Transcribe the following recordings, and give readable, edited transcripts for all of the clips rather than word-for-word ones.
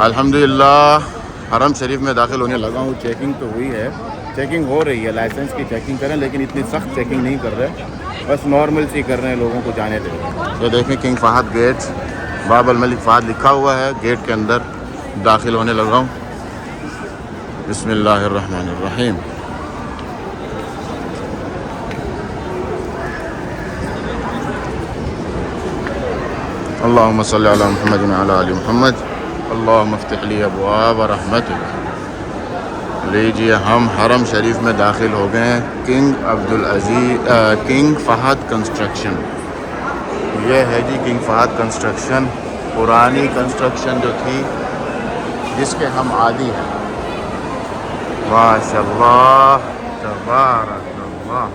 الحمدللہ حرم شریف میں داخل ہونے لگا ہوں. چیکنگ تو ہوئی ہے, چیکنگ ہو رہی ہے, لائسنس کی چیکنگ کریں, لیکن اتنی سخت چیکنگ نہیں کر رہے, بس نارمل سی کر رہے ہیں, لوگوں کو جانے دے رہے ہیں. یہ دیکھیں کنگ فہد گیٹ, باب الملک فہد لکھا ہوا ہے, گیٹ کے اندر داخل ہونے لگا ہوں. بسم اللہ الرحمن الرحیم. اللہم صلی علی محمد وعلی آل محمد. اللہم افتح لی ابواب رحمتک. لیجیے ہم حرم شریف میں داخل ہو گئے ہیں. کنگ فہد کنسٹرکشن, یہ ہے جی کنگ فہد کنسٹرکشن. پرانی کنسٹرکشن جو تھی جس کے ہم عادی ہیں. ماشاء اللہ تبارک اللہ,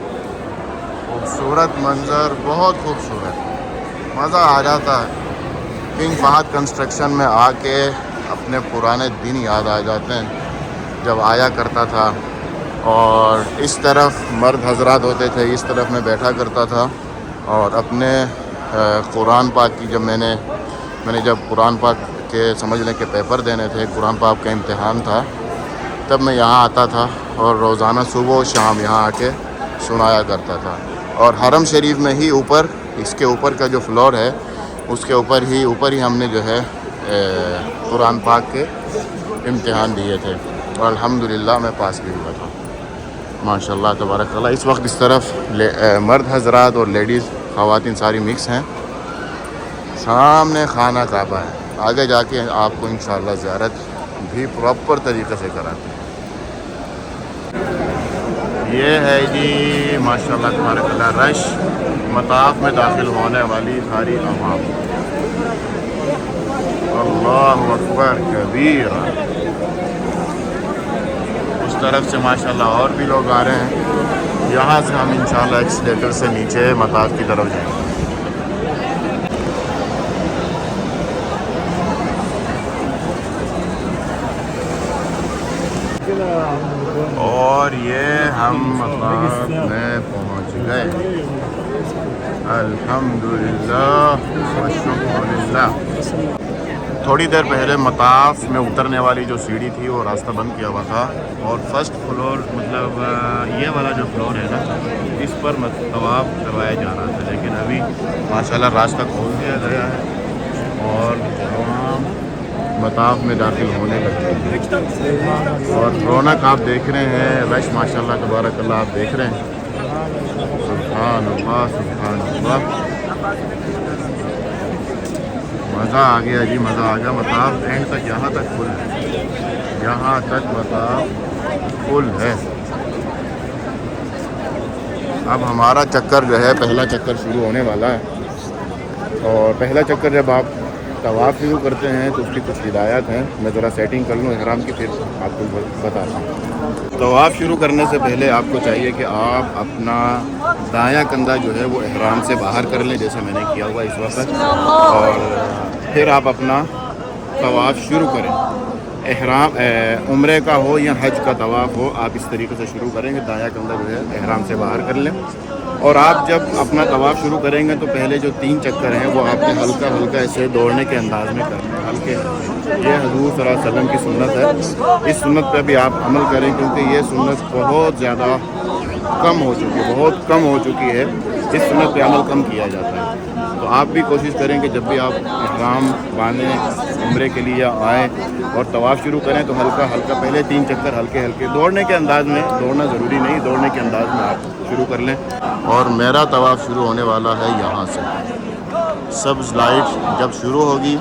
خوبصورت منظر, بہت خوبصورت, مزہ آ جاتا ہے. کنگ فہد کنسٹرکشن میں آ کے اپنے پرانے دن یاد آ جاتے ہیں, جب آیا کرتا تھا. اور اس طرف مرد حضرات ہوتے تھے, اس طرف میں بیٹھا کرتا تھا, اور اپنے قرآن پاک کی میں نے جب قرآن پاک کے سمجھ لیں کہ پیپر دینے تھے, قرآن پاک کا امتحان تھا, تب میں یہاں آتا تھا اور روزانہ صبح و شام یہاں آ کے سنایا کرتا تھا. اور حرم شریف میں ہی اوپر, اس کے اوپر کا جو فلور ہے اس کے اوپر ہی ہم نے جو ہے قرآن پاک کے امتحان دیے تھے, اور الحمدللہ میں پاس بھی ہوا تھا. ماشاء اللہ تبارک اللہ. اس وقت اس طرف مرد حضرات اور لیڈیز خواتین ساری مکس ہیں. سامنے خانہ کعبہ ہے, آگے جا کے آپ کو انشاءاللہ زیارت بھی پراپر طریقے سے کراتے ہیں. یہ ہے جی ماشاءاللہ تبارک اللہ رش, مطاف میں داخل ہونے والی ساری عوام. اللہ اکبر کبیر. اس طرف سے ماشاءاللہ اور بھی لوگ آ رہے ہیں. یہاں سے ہم انشاءاللہ ایکسیلیٹر سے نیچے مطاف کی طرف جائیں گے. اور یہ ہم مطاف میں پہنچ گئے. الحمدللہ والشکر للہ. تھوڑی دیر پہلے مطاف میں اترنے والی جو سیڑھی تھی وہ راستہ بند کیا ہوا تھا, اور فرسٹ فلور مطلب یہ والا جو فلور ہے نا, اس پر طواف کروایا جا رہا تھا, لیکن ابھی ماشاءاللہ راستہ کھول دیا گیا ہے اور عوام مطاف میں داخل ہونے لگے. اور رونق آپ دیکھ رہے ہیں, رش ماشاءاللہ تبارک اللہ آپ دیکھ رہے ہیں. سبحان اللہ سبحان اللہ. مزہ آ گیا جی, مزہ آ گیا. مطاف اینڈ تک یہاں تک فل ہے, یہاں تک مطاف فل ہے. اب ہمارا چکر جو ہے, پہلا چکر شروع ہونے والا ہے. اور پہلا چکر جب آپ طواف شروع کرتے ہیں تو اس کی کچھ ہدایات ہیں. میں ذرا سیٹنگ کر لوں احرام کی, پھر آپ کو بتاتا ہوں. طواف شروع کرنے سے پہلے آپ کو چاہیے کہ آپ اپنا دایاں کندھا جو ہے وہ احرام سے باہر کر لیں, جیسے میں نے کیا ہوا اس وقت, اور پھر آپ اپنا طواف شروع کریں. احرام عمرے کا ہو یا حج کا طواف ہو, آپ اس طریقے سے شروع کریں گے. دایاں کندھا جو ہے احرام سے باہر کر لیں, اور آپ جب اپنا طواف شروع کریں گے تو پہلے جو 3 چکر ہیں وہ آپ نے ہلکا ہلکا ایسے دوڑنے کے انداز میں کرنا ہے, ہلکے. یہ حضور صلی اللہ علیہ وسلم کی سنت ہے. اس سنت پہ بھی آپ عمل کریں, کیونکہ یہ سنت بہت زیادہ کم ہو چکی ہے, بہت کم ہو چکی ہے. اس سنت پہ عمل کم کیا جاتا ہے. تو آپ بھی کوشش کریں کہ جب بھی آپ احرام باندھیں عمرے کے لیے آئیں اور طواف شروع کریں تو ہلکا ہلکا پہلے 3 چکر ہلکے ہلکے دوڑنے کے انداز میں, دوڑنا ضروری نہیں, دوڑنے کے انداز میں آپ شروع کر لیں. اور میرا طواف شروع ہونے والا ہے یہاں سے. سبز لائٹ جب شروع ہوگی,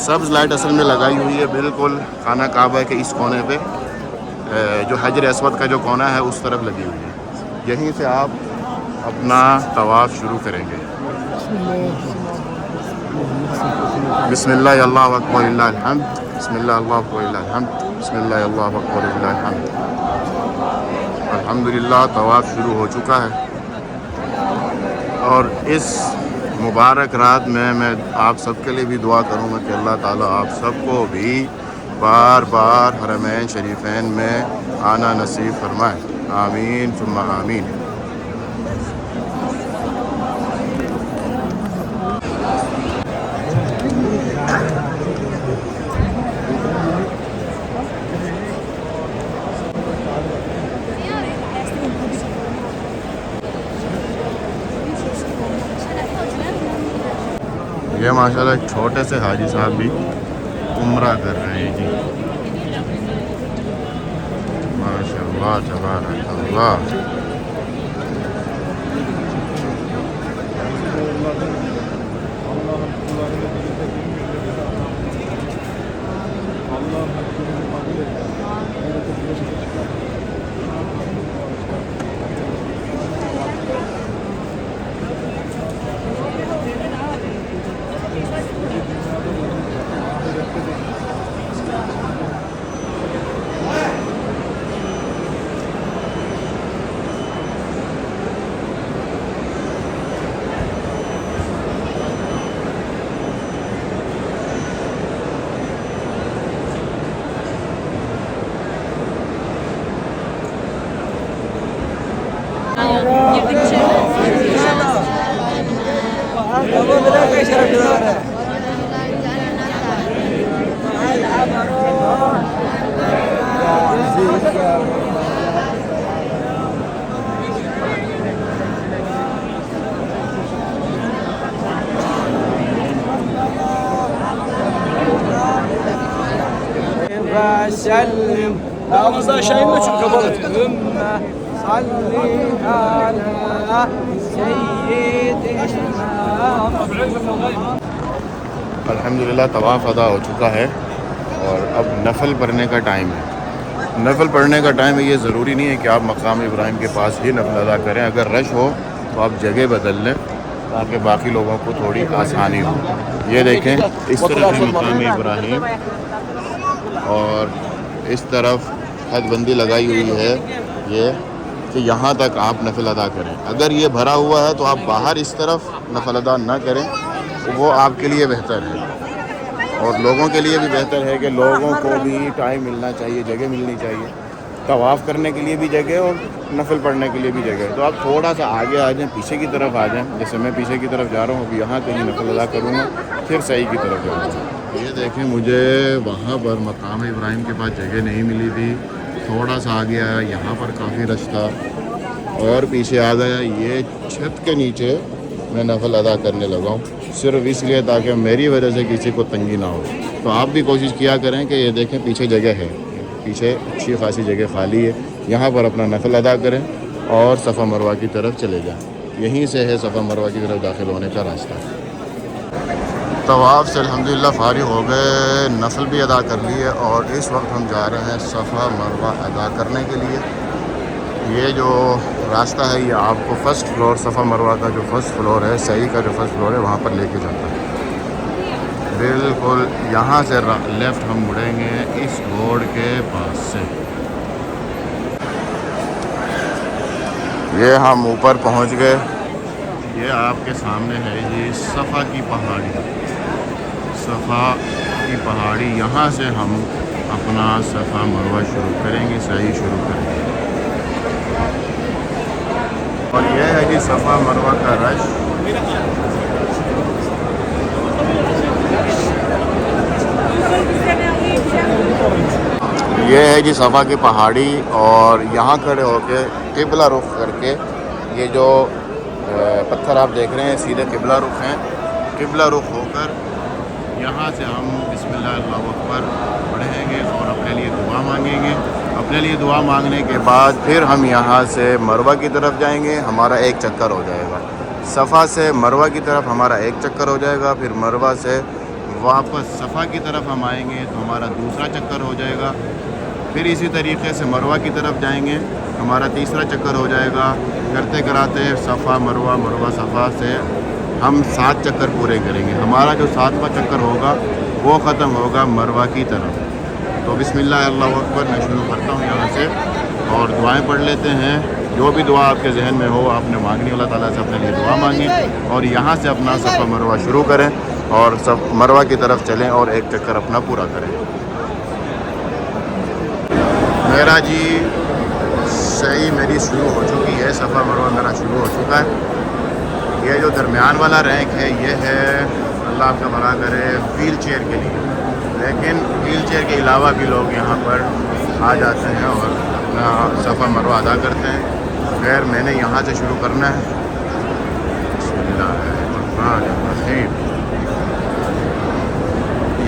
سبز لائٹ اصل میں لگائی ہوئی ہے بالکل خانہ کعبہ کے اس کونے پہ, جو حجر اسود کا جو کونا ہے اس طرف لگی ہوئی ہے. یہیں سے آپ اپنا طواف شروع کریں گے. بسم اللہ اللہ اکبر للہ الحمد. بسم اللہ اللہ اکبر للہ الحمد. بسم اللہ اللہ اکبر للہ الحمد. الحمدللہ طواف شروع ہو چکا ہے. اور اس مبارک رات میں آپ سب کے لیے بھی دعا کروں گا کہ اللہ تعالیٰ آپ سب کو بھی بار بار حرمین شریفین میں آنا نصیب فرمائے. آمین ثم آمین. یہ ماشاءاللہ ایک چھوٹے سے حاجی صاحب بھی عمرہ کر رہے ہیں جی. ماشاءاللہ تبارک اللہ. وسلم Ağzı aşağı inme çünkü kapalı. صلي على سيدنا. الحمدللہ طواف ادا ہو چکا ہے اور اب نفل پڑھنے کا ٹائم ہے. نفل پڑھنے کا ٹائم ہے. یہ ضروری نہیں ہے کہ آپ مقام ابراہیم کے پاس ہی نفل ادا کریں. اگر رش ہو تو آپ جگہ بدل لیں تاکہ باقی لوگوں کو تھوڑی آسانی ہو. یہ دیکھیں اس طرف ہے مقام ابراہیم اور اس طرف حد بندی لگائی ہوئی ہے یہ کہ یہاں تک آپ نفل ادا کریں. اگر یہ بھرا ہوا ہے تو آپ باہر اس طرف نفل ادا نہ کریں. وہ آپ کے لیے بہتر ہے اور لوگوں کے لیے بھی بہتر ہے کہ لوگوں کو بھی ٹائم ملنا چاہیے, جگہ ملنی چاہیے. طواف کرنے کے لیے بھی جگہ اور نفل پڑھنے کے لیے بھی جگہ. تو آپ تھوڑا سا آگے آ جائیں, پیچھے کی طرف آ جائیں. جیسے میں پیچھے کی طرف جا رہا ہوں, اب یہاں کہیں نفل ادا کروں گا پھر صحیح کی طرف جاؤں گا. یہ دیکھیں مجھے وہاں پر مقام ابراہیم کے پاس جگہ نہیں ملی تھی. تھوڑا سا آگے آیا, یہاں پر کافی رش تھا اور پیچھے آ گیا. یہ چھت کے نیچے میں نفل ادا کرنے لگا ہوں صرف اس لیے تاکہ میری وجہ سے کسی کو تنگی نہ ہو. تو آپ بھی کوشش کیا کریں کہ یہ دیکھیں پیچھے جگہ ہے, پیچھے اچھی خاصی جگہ خالی ہے. یہاں پر اپنا نفل ادا کریں اور صفا مروہ کی طرف چلے جائیں. یہیں سے ہے صفا مروہ کی طرف داخل ہونے کا راستہ. طواف سے الحمدللہ فارغ ہو گئے, نفل بھی ادا کر لیے اور اس وقت ہم جا رہے ہیں صفا مروہ ادا کرنے کے لیے. یہ جو راستہ ہے یہ آپ کو فرسٹ فلور, صفا مروہ کا جو فرسٹ فلور ہے, صحیح کا جو فرسٹ فلور ہے, وہاں پر لے کے جاتا ہے. بالکل یہاں سے لیفٹ ہم مڑیں گے اس روڈ کے پاس سے. یہ ہم اوپر پہنچ گئے. یہ آپ کے سامنے ہے جی صفا کی پہاڑی. صفا کی پہاڑی, یہاں سے ہم اپنا صفا مروہ شروع کریں گے, صحیح شروع کریں گے. اور یہ ہے جی صفا مروہ کا رش. یہ ہے جی صفا کی پہاڑی اور یہاں کھڑے ہو کے قبلہ رخ کر کے, یہ جو پتھر آپ دیکھ رہے ہیں سیدھے قبلہ رخ ہیں. قبلہ رخ ہو کر یہاں سے ہم بسم اللہ اللہ اکبر پڑھیں گے اور اپنے لیے دعا مانگیں گے. اپنے لیے دعا مانگنے کے بعد پھر ہم یہاں سے مروہ کی طرف جائیں گے. ہمارا ایک چکر ہو جائے گا. صفا سے مروہ کی طرف ہمارا ایک چکر ہو جائے گا. پھر مروہ سے واپس صفا کی طرف ہم آئیں گے تو ہمارا دوسرا چکر ہو جائے گا. پھر اسی طریقے سے مروہ کی طرف جائیں گے, ہمارا تیسرا چکر ہو جائے گا. کرتے کراتے صفا مروہ, مروہ صفا سے ہم 7 چکر پورے کریں گے. ہمارا جو 7واں چکر ہوگا وہ ختم ہوگا مروہ کی طرف. تو بسم اللہ اللہ اکبر میں شروع کرتا ہوں یہاں سے اور دعائیں پڑھ لیتے ہیں. جو بھی دعا آپ کے ذہن میں ہو آپ نے مانگنی, اللہ تعالیٰ سے اپنے لیے دعا مانگیں اور یہاں سے اپنا صفا مروہ شروع کریں اور سب مروہ کی طرف چلیں اور ایک چکر اپنا پورا کریں. میرا جی صحیح میری شروع ہو چکی ہے, صفا مروہ میرا شروع ہو چکا ہے. یہ جو درمیان والا رینک ہے یہ ہے, اللہ آپ کا بھلا کرے, ویل چیئر کے لیے. لیکن ویل چیئر کے علاوہ بھی لوگ یہاں پر آ جاتے ہیں اور اپنا صفا مروہ ادا کرتے ہیں. خیر میں نے یہاں سے شروع کرنا ہے. بسم اللہ الرحمن الرحیم.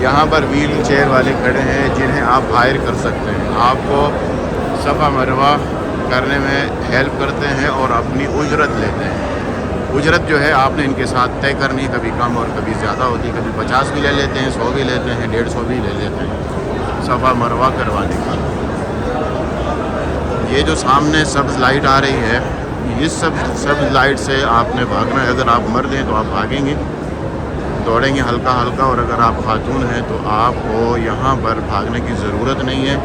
یہاں پر ویل چیئر والے کھڑے ہیں جنہیں آپ ہائر کر سکتے ہیں. آپ کو صفا مروہ کرنے میں ہیلپ کرتے ہیں اور اپنی اجرت لیتے ہیں. اجرت جو ہے آپ نے ان کے ساتھ طے کرنی، کبھی کم اور کبھی زیادہ ہوتی ہے. کبھی 50 بھی لے لیتے ہیں، 100 بھی لیتے ہیں، 150 بھی لے لیتے ہیں صفا مروہ کروانے کی. یہ جو سامنے سبز لائٹ آ رہی ہے، اس سبز لائٹ سے آپ نے بھاگنا ہے. اگر آپ مرد ہیں تو آپ بھاگیں گے، دوڑیں گے ہلکا ہلکا، اور اگر آپ خاتون ہیں تو آپ کو یہاں پر بھاگنے کی ضرورت نہیں ہے.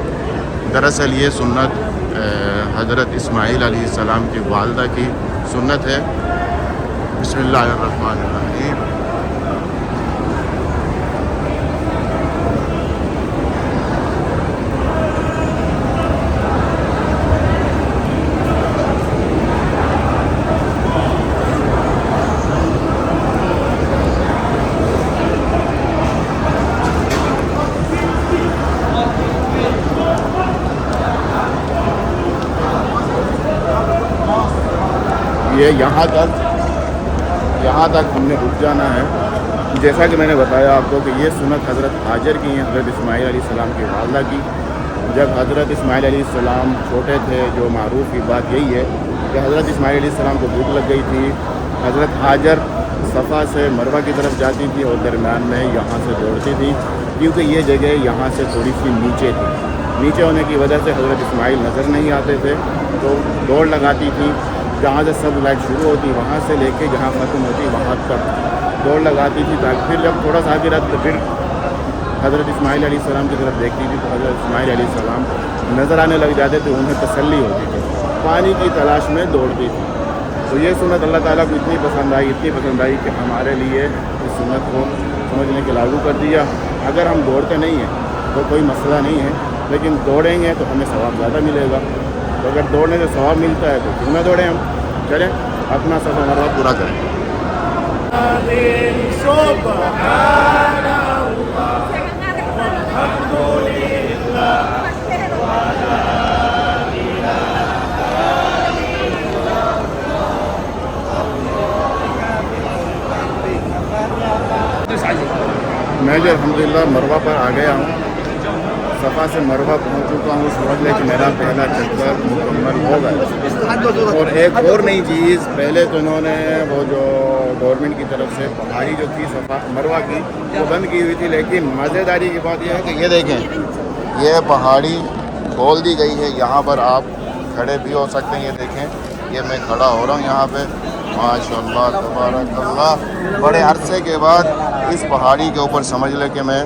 دراصل یہ سنت حضرت اسماعیل علیہ السلام کی والدہ کی سنت ہے. بسم اللہ الرحمن الرحیم. یہ یہاں تک ہم نے رک جانا ہے. جیسا کہ میں نے بتایا آپ کو کہ یہ سنت حضرت ہاجر کی ہیں، حضرت اسماعیل علیہ السلام کی والدہ کی. جب حضرت اسماعیل علیہ السلام چھوٹے تھے، جو معروف کی بات یہی ہے کہ حضرت اسماعیل علیہ السلام کو بھوک لگ گئی تھی. حضرت ہاجر صفا سے مروہ کی طرف جاتی تھی اور درمیان میں یہاں سے دوڑتی تھی، کیونکہ یہ جگہ یہاں سے تھوڑی سی نیچے تھی. نیچے ہونے کی وجہ سے حضرت اسماعیل نظر نہیں آتے تھے، تو دوڑ لگاتی تھی. جہاں سے سب لائٹ شروع ہوتی وہاں سے لے کے جہاں ختم ہوتی وہاں تک دوڑ لگاتی تھی، تاکہ پھر جب تھوڑا سا آگے رہتا تو پھر حضرت اسماعیل علیہ السلام کی طرف دیکھتی تھی تو حضرت اسماعیل علیہ السلام نظر آنے لگ جاتے تھے. انہیں تسلی ہوتی تھی، پانی کی تلاش میں دوڑتی تھی. تو یہ سنت اللہ تعالیٰ کو اتنی پسند آئی کہ ہمارے لیے اس سنت کو سمجھنے کے لاگو کر دیا. اگر ہم دوڑتے نہیں ہیں تو کوئی مسئلہ نہیں ہے، لیکن دوڑیں گے تو ہمیں ثواب زیادہ ملے گا. تو اگر دوڑنے سے ثواب ملتا ہے تو کیوں نہ دوڑیں. ہم چلیں اپنا صفا مروہ پورا کریں. میں جو الحمدللہ مروہ پر آ گیا ہوں، صفا سے مروہ پہنچ چکا ہوں. سمجھ لیں کہ میرا پہلا چکر مکمل ہو گیا. اور ایک اور نئی چیز، پہلے تو انہوں نے وہ جو گورنمنٹ کی طرف سے پہاڑی جو تھی صفا مروہ کی وہ بند کی ہوئی تھی، لیکن مزیداری کی بات یہ ہے کہ یہ دیکھیں یہ پہاڑی کھول دی گئی ہے. یہاں پر آپ کھڑے بھی ہو سکتے ہیں. یہ دیکھیں یہ میں کھڑا ہو رہا ہوں یہاں پہ. ماشاء اللہ تبارک اللہ. بڑے عرصے کے بعد اس پہاڑی کے اوپر سمجھ لے کہ میں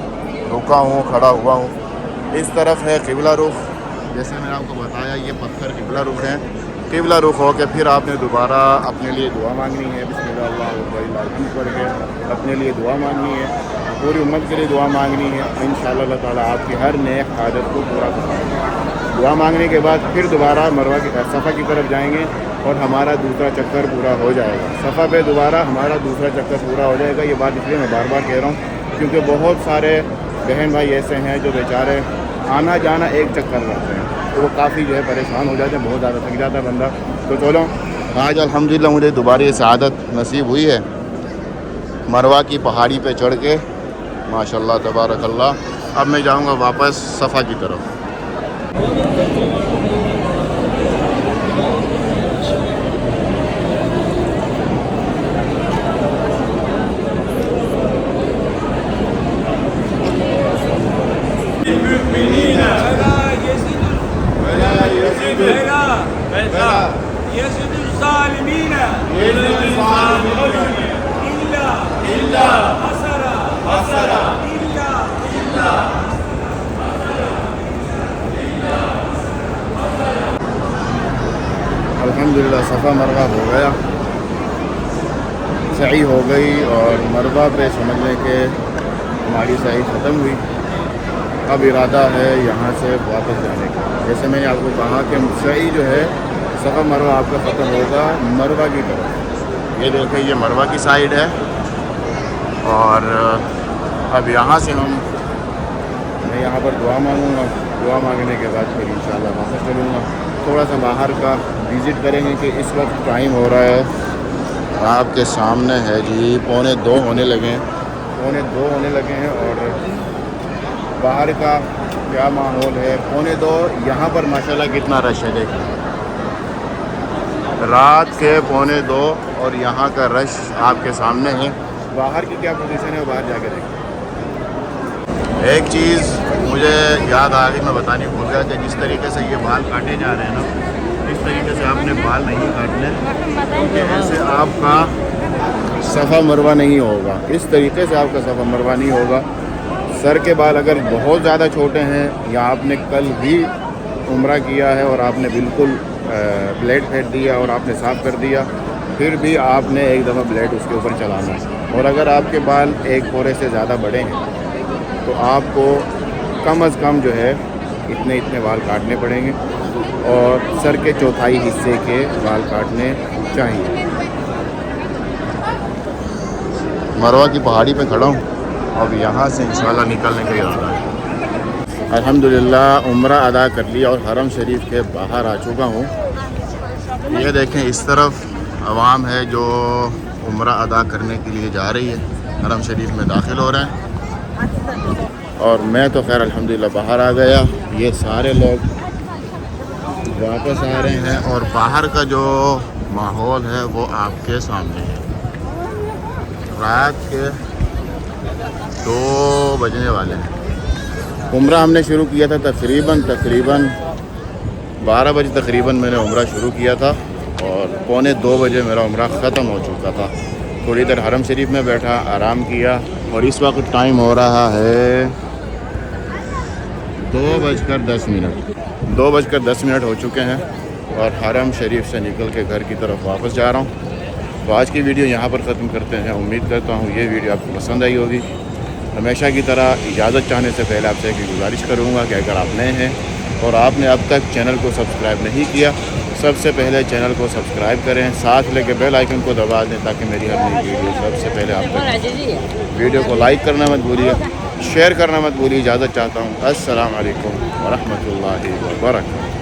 رکا ہوں، کھڑا ہوا ہوں. اس طرف ہے قبلہ رخ. جیسے میں نے آپ کو بتایا یہ پتھر قبلہ رخ ہیں. قبلہ رخ ہو کے پھر آپ نے دوبارہ اپنے لیے دعا مانگنی ہے. بسم اللہ اللہ الحمد پڑھ کے اپنے لیے دعا مانگنی ہے، پوری امت کے لیے دعا مانگنی ہے. انشاءاللہ اللہ تعالیٰ آپ کی ہر نیک حاجت کو پورا کریں گے. دعا مانگنے کے بعد پھر دوبارہ مروہ کی صفا کی طرف جائیں گے اور ہمارا دوسرا چکر پورا ہو جائے گا. صفا پہ دوبارہ ہمارا دوسرا چکر پورا ہو جائے گا. یہ بات اس لیے میں بار بار کہہ رہا ہوں کیونکہ بہت سارے بہن بھائی ایسے ہیں جو بیچارے آنا جانا ایک چکر کرتے ہیں، تو وہ کافی جو ہے پریشان ہو جاتے ہیں، بہت زیادہ تھک جاتا ہے بندہ. تو چلو آج الحمدللہ مجھے دوبارہ یہ سعادت نصیب ہوئی ہے مروہ کی پہاڑی پہ چڑھ کے. ماشاءاللہ تبارک اللہ. اب میں جاؤں گا واپس صفا کی طرف. يزد الظالمين إلا حسرا. الحمدللہ صفا مروہ ہو گیا، سعی ہو گئی اور مروہ پہ سمجھ لیں کہ ہماری سعی ختم ہوئی. اب ارادہ ہے یہاں سے واپس جانے کا. جیسے میں نے آپ کو کہا کہ سعی جو ہے صفا مروہ آپ کا ختم ہوگا مروہ کی طرف. یہ دیکھیں یہ مروہ کی سائیڈ ہے اور اب یہاں سے میں یہاں پر دعا مانگوں گا. دعا مانگنے کے بعد پھر انشاءاللہ واپس چلوں گا. تھوڑا سا باہر کا وزٹ کریں گے کہ اس وقت ٹائم ہو رہا ہے آپ کے سامنے ہے جی 1:45 ہونے لگے ہیں اور باہر کا کیا ماحول ہے. 1:45 یہاں پر ماشاءاللہ کتنا رش ہے دیکھیں. رات کے 1:45 اور یہاں کا رش آپ کے سامنے ہے. باہر کی کیا پوزیشن ہے وہ باہر جا کے دیکھیں. ایک چیز مجھے یاد آ گئی, میں بتانی بھول گیا کہ جس طریقے سے یہ بال کاٹے جا رہے ہیں نا, اس طریقے سے آپ نے بال نہیں کاٹنے, کیونکہ ایسے آپ کا صفا مروہ نہیں ہوگا. اس طریقے سے آپ کا صفا مروہ نہیں ہوگا. سر کے بال اگر بہت زیادہ چھوٹے ہیں یا آپ نے کل ہی عمرہ کیا ہے اور آپ نے بالکل بلیڈ پھینک دیا اور آپ نے صاف کر دیا, پھر بھی آپ نے ایک دفعہ بلیڈ اس کے اوپر چلانا ہے. اور اگر آپ کے بال ایک پورے سے زیادہ بڑے ہیں تو آپ کو کم از کم جو ہے اتنے بال کاٹنے پڑیں گے, اور سر کے چوتھائی حصے کے بال کاٹنے چاہیے. مروہ کی پہاڑی پہ کھڑا ہوں, اب یہاں سے انشاءاللہ نکلنے کا ارادہ ہے. الحمدللہ عمرہ ادا کر لیا اور حرم شریف کے باہر آ چکا ہوں. یہ دیکھیں اس طرف عوام ہے جو عمرہ ادا کرنے کے لیے جا رہی ہے, حرم شریف میں داخل ہو رہے ہیں. اور میں تو خیر الحمدللہ باہر آ گیا. یہ سارے لوگ واپس آ رہے ہیں اور باہر کا جو ماحول ہے وہ آپ کے سامنے ہے. رات کے 2 بجنے والے ہیں. عمرہ ہم نے شروع کیا تھا تقریباً 12 بجے تقریباً میں نے عمرہ شروع کیا تھا, اور 1:45 بجے میرا عمرہ ختم ہو چکا تھا. تھوڑی دیر حرم شریف میں بیٹھا, آرام کیا, اور اس وقت ٹائم ہو رہا ہے 2:10 ہو چکے ہیں, اور حرم شریف سے نکل کے گھر کی طرف واپس جا رہا ہوں. تو آج کی ویڈیو یہاں پر ختم کرتے ہیں. امید کرتا ہوں یہ ویڈیو آپ کو پسند آئی ہوگی. ہمیشہ کی طرح اجازت چاہنے سے پہلے آپ سے ایک گزارش کروں گا کہ اگر آپ نئے ہیں اور آپ نے اب تک چینل کو سبسکرائب نہیں کیا, سب سے پہلے چینل کو سبسکرائب کریں, ساتھ لے کے بیل آئیکن کو دبا دیں تاکہ میری ہر نئی ویڈیو سب سے پہلے آپ تک. ویڈیو کو لائک کرنا مت بھولیے, شیئر کرنا مت بھولیے. اجازت چاہتا ہوں. السلام علیکم ورحمۃ اللہ وبرکاتہ.